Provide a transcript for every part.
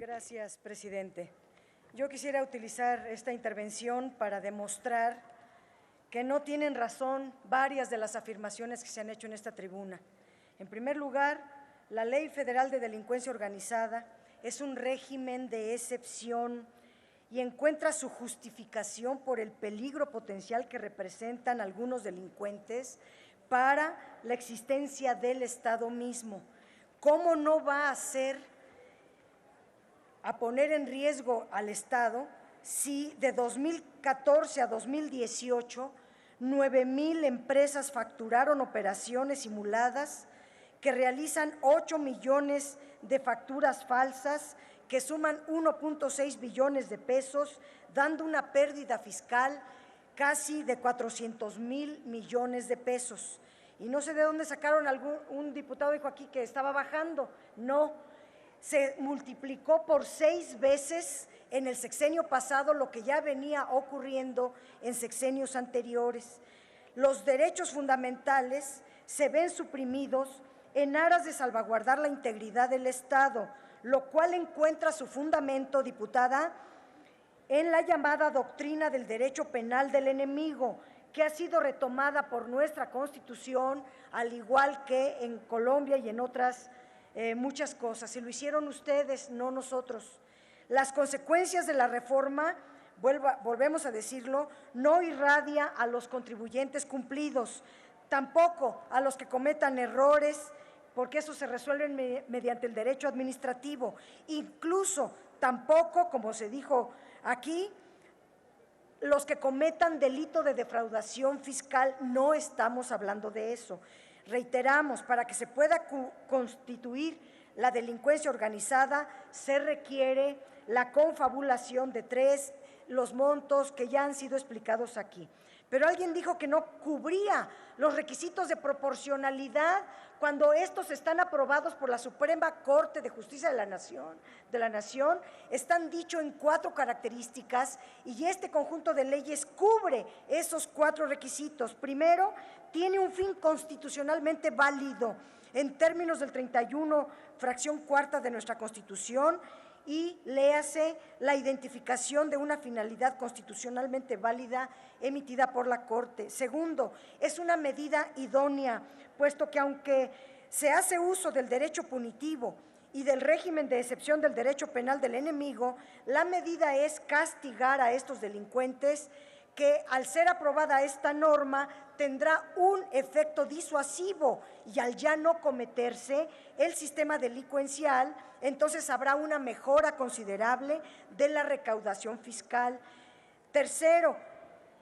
Gracias, presidente. Yo quisiera utilizar esta intervención para demostrar que no tienen razón varias de las afirmaciones que se han hecho en esta tribuna. En primer lugar, la Ley Federal de Delincuencia Organizada es un régimen de excepción y encuentra su justificación por el peligro potencial que representan algunos delincuentes para la existencia del Estado mismo. ¿Cómo no va a poner en riesgo al Estado si de 2014 a 2018 9,000 empresas facturaron operaciones simuladas que realizan 8 millones de facturas falsas que suman 1.6 billones de pesos, dando una pérdida fiscal casi de 400,000 millones de pesos? Y no sé de dónde sacaron un diputado dijo aquí que estaba bajando. No, se multiplicó por 6 veces en el sexenio pasado lo que ya venía ocurriendo en sexenios anteriores. Los derechos fundamentales se ven suprimidos en aras de salvaguardar la integridad del Estado, lo cual encuentra su fundamento, diputada, en la llamada doctrina del derecho penal del enemigo, que ha sido retomada por nuestra Constitución, al igual que en Colombia y en otras muchas cosas. Y lo hicieron ustedes, no nosotros. Las consecuencias de la reforma, volvemos a decirlo, no irradia a los contribuyentes cumplidos, tampoco a los que cometan errores, porque eso se resuelve mediante el derecho administrativo. Incluso tampoco, como se dijo aquí, los que cometan delito de defraudación fiscal. No estamos hablando de eso. Reiteramos, para que se pueda constituir la delincuencia organizada, se requiere la confabulación de 3, los montos que ya han sido explicados aquí. Pero alguien dijo que no cubría los requisitos de proporcionalidad cuando estos están aprobados por la Suprema Corte de Justicia de la Nación, están dicho en 4 características y este conjunto de leyes cubre esos 4 requisitos. Primero, tiene un fin constitucionalmente válido en términos del 31, fracción cuarta de nuestra Constitución, y léase la identificación de una finalidad constitucionalmente válida emitida por la Corte. Segundo, es una medida idónea, puesto que aunque se hace uso del derecho punitivo y del régimen de excepción del derecho penal del enemigo, la medida es castigar a estos delincuentes que, al ser aprobada esta norma, tendrá un efecto disuasivo y al ya no cometerse el sistema delincuencial, entonces habrá una mejora considerable de la recaudación fiscal. Tercero,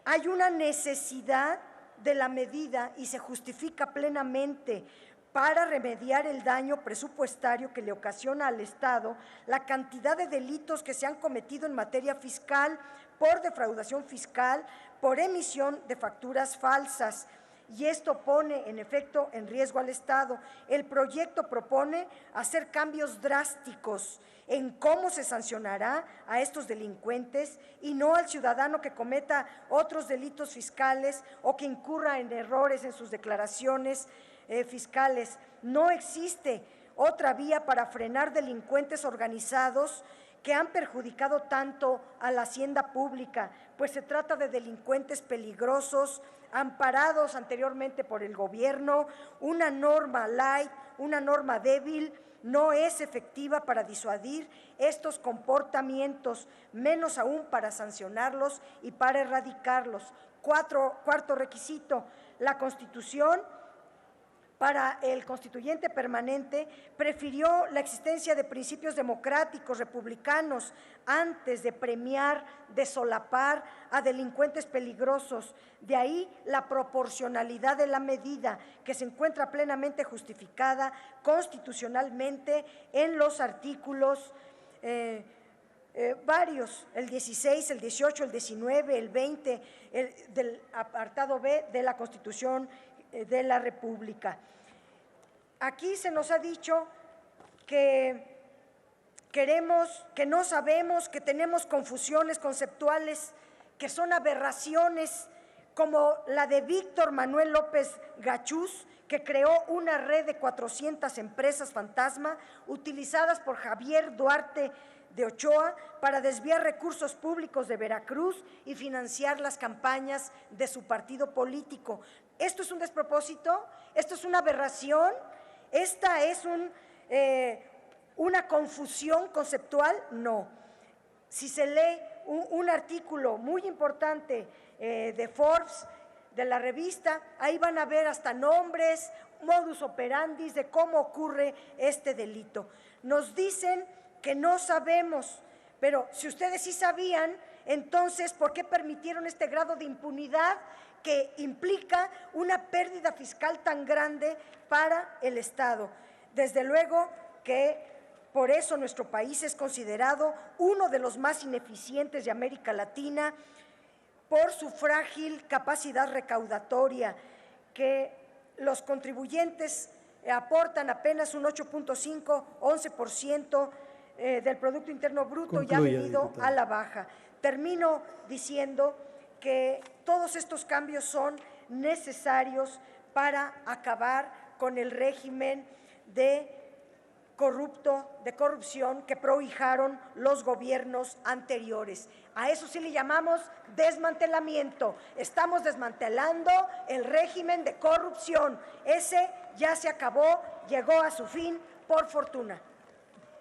hay una necesidad de la medida y se justifica plenamente para remediar el daño presupuestario que le ocasiona al Estado la cantidad de delitos que se han cometido en materia fiscal por defraudación fiscal, por emisión de facturas falsas, y esto pone en efecto en riesgo al Estado. El proyecto propone hacer cambios drásticos en cómo se sancionará a estos delincuentes y no al ciudadano que cometa otros delitos fiscales o que incurra en errores en sus declaraciones fiscales. No existe otra vía para frenar delincuentes organizados que han perjudicado tanto a la hacienda pública, pues se trata de delincuentes peligrosos, amparados anteriormente por el gobierno. Una norma light, una norma débil, no es efectiva para disuadir estos comportamientos, menos aún para sancionarlos y para erradicarlos. Cuarto requisito, la Constitución, para el constituyente permanente, prefirió la existencia de principios democráticos, republicanos, antes de premiar, de solapar a delincuentes peligrosos. De ahí la proporcionalidad de la medida, que se encuentra plenamente justificada constitucionalmente en los artículos varios, el 16, el 18, el 19, el 20, del apartado B de la Constitución de la República. Aquí se nos ha dicho que no sabemos, que tenemos confusiones conceptuales, que son aberraciones como la de Víctor Manuel López Gachús, que creó una red de 400 empresas fantasma utilizadas por Javier Duarte de Ochoa para desviar recursos públicos de Veracruz y financiar las campañas de su partido político. ¿Esto es un despropósito? ¿Esto es una aberración? ¿Esta es una confusión conceptual? No. Si se lee un artículo muy importante de Forbes, de la revista, ahí van a ver hasta nombres, modus operandi de cómo ocurre este delito. Nos dicen que no sabemos, pero si ustedes sí sabían, entonces, ¿por qué permitieron este grado de impunidad que implica una pérdida fiscal tan grande para el Estado? Desde luego que por eso nuestro país es considerado uno de los más ineficientes de América Latina, por su frágil capacidad recaudatoria, que los contribuyentes aportan apenas un 8.5, 11% del Producto Interno Bruto. Concluya, y ha venido diputada a la baja. Termino diciendo que todos estos cambios son necesarios para acabar con el régimen de corrupción que prohijaron los gobiernos anteriores. A eso sí le llamamos desmantelamiento. Estamos desmantelando el régimen de corrupción. Ese ya se acabó, llegó a su fin, por fortuna.